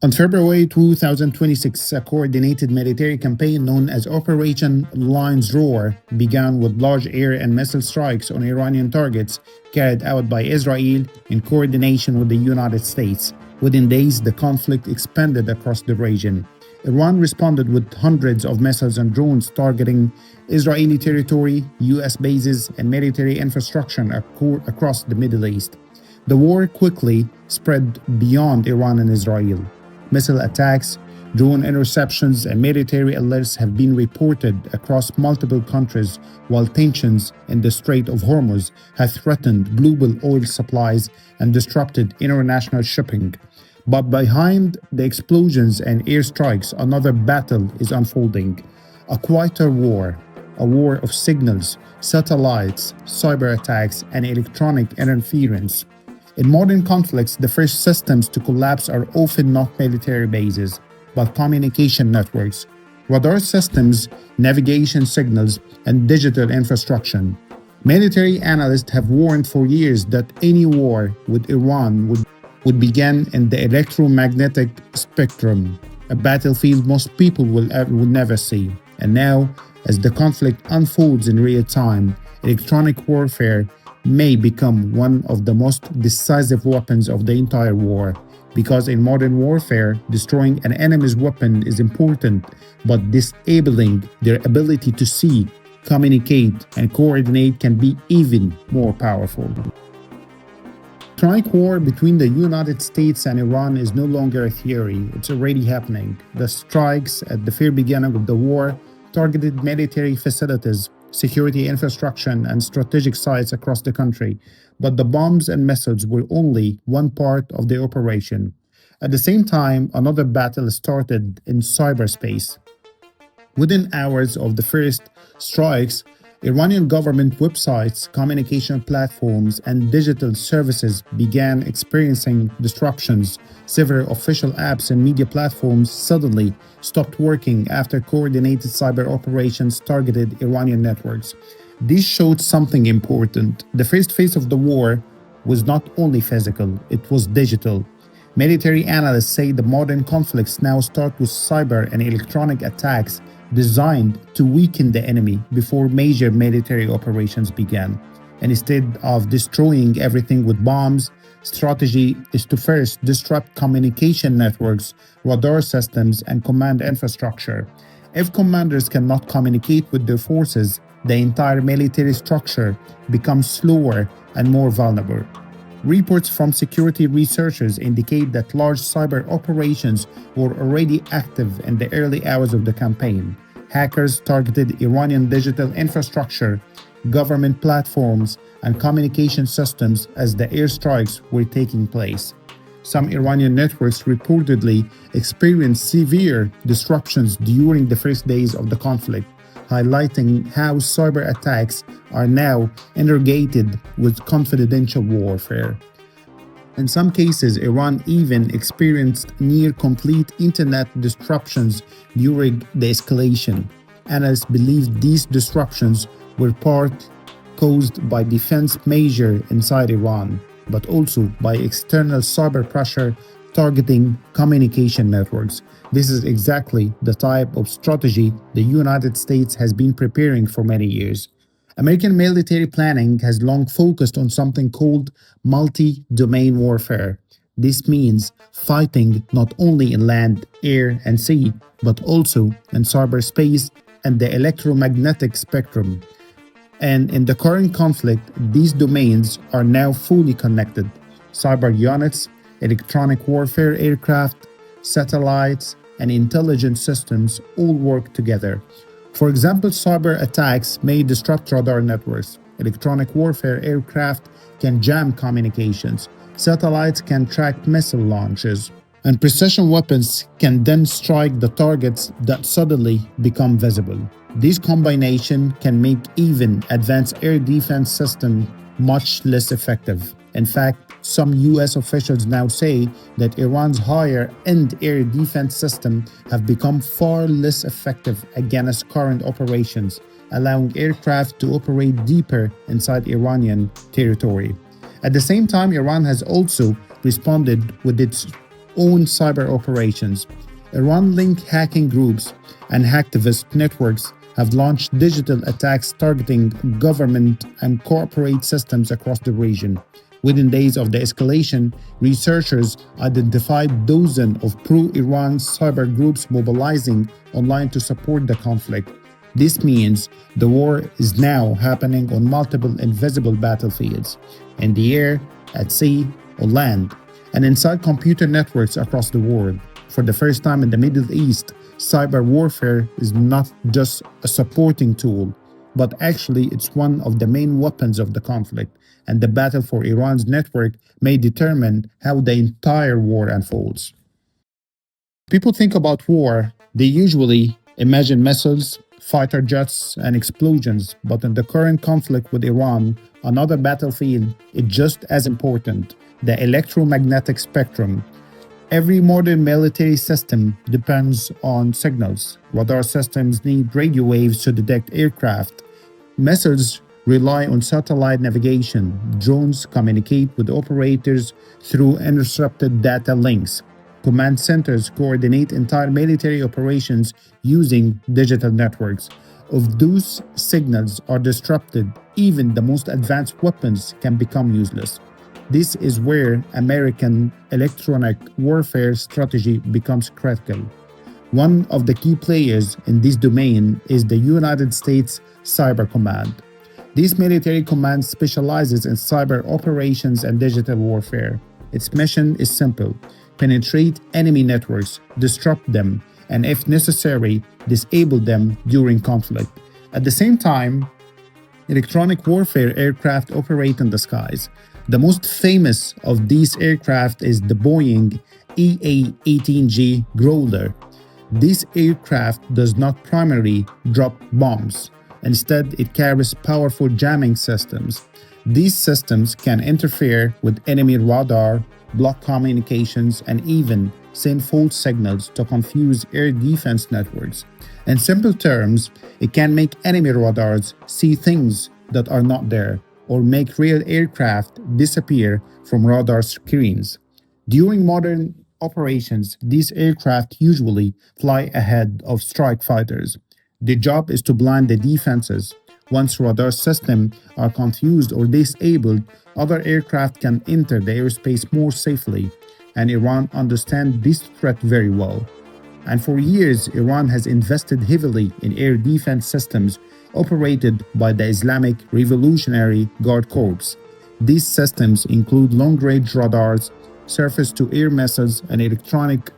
On February 2026, a coordinated military campaign known as Operation Lion's Roar began with large air and missile strikes on Iranian targets carried out by Israel in coordination with the United States. Within days, the conflict expanded across the region. Iran responded with hundreds of missiles and drones targeting Israeli territory, US bases, and military infrastructure across the Middle East. The war quickly spread beyond Iran and Israel. Missile attacks, drone interceptions, and military alerts have been reported across multiple countries, while tensions in the Strait of Hormuz have threatened global oil supplies and disrupted international shipping. But behind the explosions and airstrikes, another battle is unfolding. A quieter war, a war of signals, satellites, cyber attacks, and electronic interference. In modern conflicts, the first systems to collapse are often not military bases, but communication networks, radar systems, navigation signals, and digital infrastructure. Military analysts have warned for years that any war with Iran would begin in the electromagnetic spectrum, a battlefield most people will never see. And now, as the conflict unfolds in real time, electronic warfare may become one of the most decisive weapons of the entire war. Because in modern warfare, destroying an enemy's weapon is important, but disabling their ability to see, communicate, and coordinate can be even more powerful. Strike war between the United States and Iran is no longer a theory, it's already happening. The strikes at the very beginning of the war targeted military facilities, security infrastructure, and strategic sites across the country, but the bombs and missiles were only one part of the operation. At the same time, another battle started in cyberspace. Within hours of the first strikes, Iranian government websites, communication platforms, and digital services began experiencing disruptions. Several official apps and media platforms suddenly stopped working after coordinated cyber operations targeted Iranian networks. This showed something important. The first phase of the war was not only physical, it was digital. Military analysts say the modern conflicts now start with cyber and electronic attacks designed to weaken the enemy before major military operations began. And instead of destroying everything with bombs, strategy is to first disrupt communication networks, radar systems, and command infrastructure. If commanders cannot communicate with their forces, the entire military structure becomes slower and more vulnerable. Reports from security researchers indicate that large cyber operations were already active in the early hours of the campaign. Hackers targeted Iranian digital infrastructure, government platforms, and communication systems as the airstrikes were taking place. Some Iranian networks reportedly experienced severe disruptions during the first days of the conflict, highlighting how cyber attacks are now integrated with confidential warfare. In some cases, Iran even experienced near-complete internet disruptions during the escalation. Analysts believe these disruptions were part caused by defense measures inside Iran, but also by external cyber pressure targeting communication networks. This is exactly the type of strategy the United States has been preparing for many years. American military planning has long focused on something called multi-domain warfare. This means fighting not only in land, air, and sea, but also in cyberspace and the electromagnetic spectrum. And in the current conflict, these domains are now fully connected. Cyber units, electronic warfare aircraft, satellites, and intelligence systems all work together. For example, cyber attacks may disrupt radar networks. Electronic warfare aircraft can jam communications. Satellites can track missile launches. And precision weapons can then strike the targets that suddenly become visible. This combination can make even advanced air defense systems much less effective. In fact, some US officials now say that Iran's higher-end air defense systems have become far less effective against current operations, allowing aircraft to operate deeper inside Iranian territory. At the same time, Iran has also responded with its own cyber operations. Iran-linked hacking groups and hacktivist networks have launched digital attacks targeting government and corporate systems across the region. Within days of the escalation, researchers identified dozens of pro-Iran cyber groups mobilizing online to support the conflict. This means the war is now happening on multiple invisible battlefields: in the air, at sea, on land, and inside computer networks across the world. For the first time in the Middle East, cyber warfare is not just a supporting tool, but actually it's one of the main weapons of the conflict, and the battle for Iran's network may determine how the entire war unfolds. People think about war, they usually imagine missiles, fighter jets, and explosions, but in the current conflict with Iran, another battlefield is just as important: the electromagnetic spectrum. Every modern military system depends on signals. Radar systems need radio waves to detect aircraft. Missiles rely on satellite navigation. Drones communicate with operators through uninterrupted data links. Command centers coordinate entire military operations using digital networks. If those signals are disrupted, even the most advanced weapons can become useless. This is where American electronic warfare strategy becomes critical. One of the key players in this domain is the United States Cyber Command. This military command specializes in cyber operations and digital warfare. Its mission is simple: penetrate enemy networks, disrupt them, and if necessary, disable them during conflict. At the same time, electronic warfare aircraft operate in the skies. The most famous of these aircraft is the Boeing EA-18G Growler. This aircraft does not primarily drop bombs. Instead, it carries powerful jamming systems. These systems can interfere with enemy radar, block communications, and even send false signals to confuse air defense networks. In simple terms, it can make enemy radars see things that are not there, or make real aircraft disappear from radar screens. During modern operations, these aircraft usually fly ahead of strike fighters. The job is to blind the defenses. Once radar systems are confused or disabled, other aircraft can enter the airspace more safely, and Iran understands this threat very well. And for years, Iran has invested heavily in air defense systems operated by the Islamic Revolutionary Guard Corps. These systems include long-range radars, surface-to-air missiles, and electronic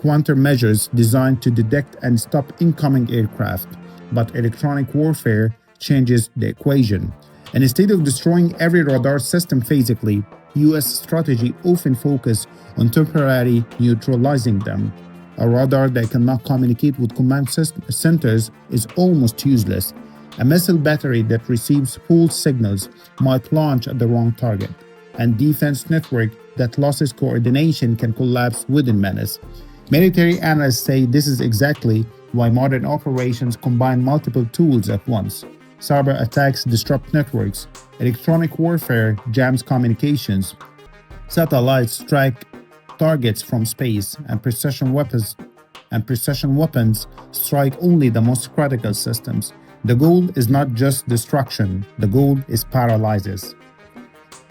countermeasures designed to detect and stop incoming aircraft. But electronic warfare changes the equation. And instead of destroying every radar system physically, US strategy often focus on temporarily neutralizing them. A radar that cannot communicate with command centers is almost useless. A missile battery that receives false signals might launch at the wrong target, and defense network that loses coordination can collapse within minutes. Military analysts say this is exactly why modern operations combine multiple tools at once. Cyber attacks disrupt networks, electronic warfare jams communications, satellites strike targets from space, and precision weapons strike only the most critical systems. The goal is not just destruction, the goal is paralysis.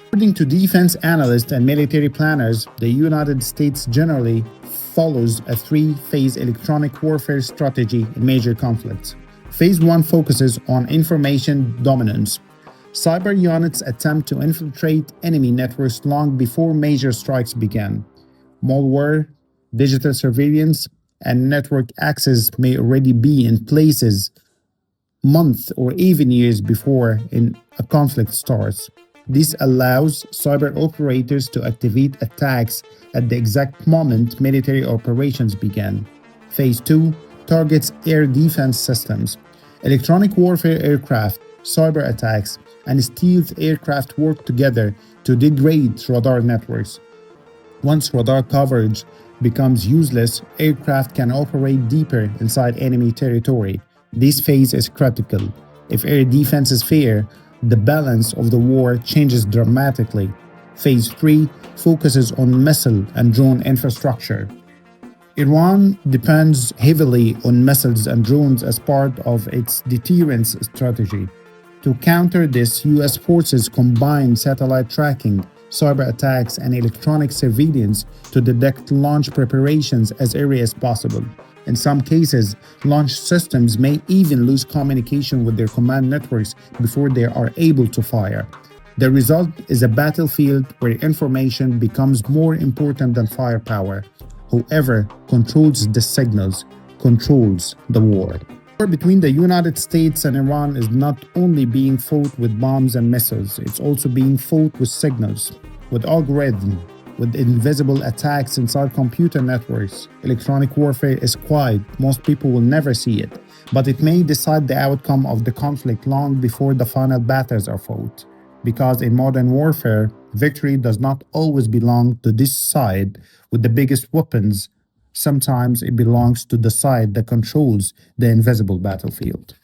According to defense analysts and military planners, the United States generally follows a three-phase electronic warfare strategy in major conflicts. Phase 1 focuses on information dominance. Cyber units attempt to infiltrate enemy networks long before major strikes begin. Malware, digital surveillance, and network access may already be in places months or even years before a conflict starts. This allows cyber operators to activate attacks at the exact moment military operations begin. Phase 2 targets air defense systems. Electronic warfare aircraft, cyber attacks, and stealth aircraft work together to degrade radar networks. Once radar coverage becomes useless, aircraft can operate deeper inside enemy territory. This phase is critical. If air defenses fail, the balance of the war changes dramatically. Phase 3 focuses on missile and drone infrastructure. Iran depends heavily on missiles and drones as part of its deterrence strategy. To counter this, US forces combine satellite tracking, cyber attacks, and electronic surveillance to detect launch preparations as early as possible. In some cases, launch systems may even lose communication with their command networks before they are able to fire. The result is a battlefield where information becomes more important than firepower. Whoever controls the signals controls the war. The war between the United States and Iran is not only being fought with bombs and missiles, it's also being fought with signals, with algorithms, with invisible attacks inside computer networks. Electronic warfare is quiet, most people will never see it, but it may decide the outcome of the conflict long before the final battles are fought. Because in modern warfare, victory does not always belong to this side with the biggest weapons. Sometimes it belongs to the side that controls the invisible battlefield.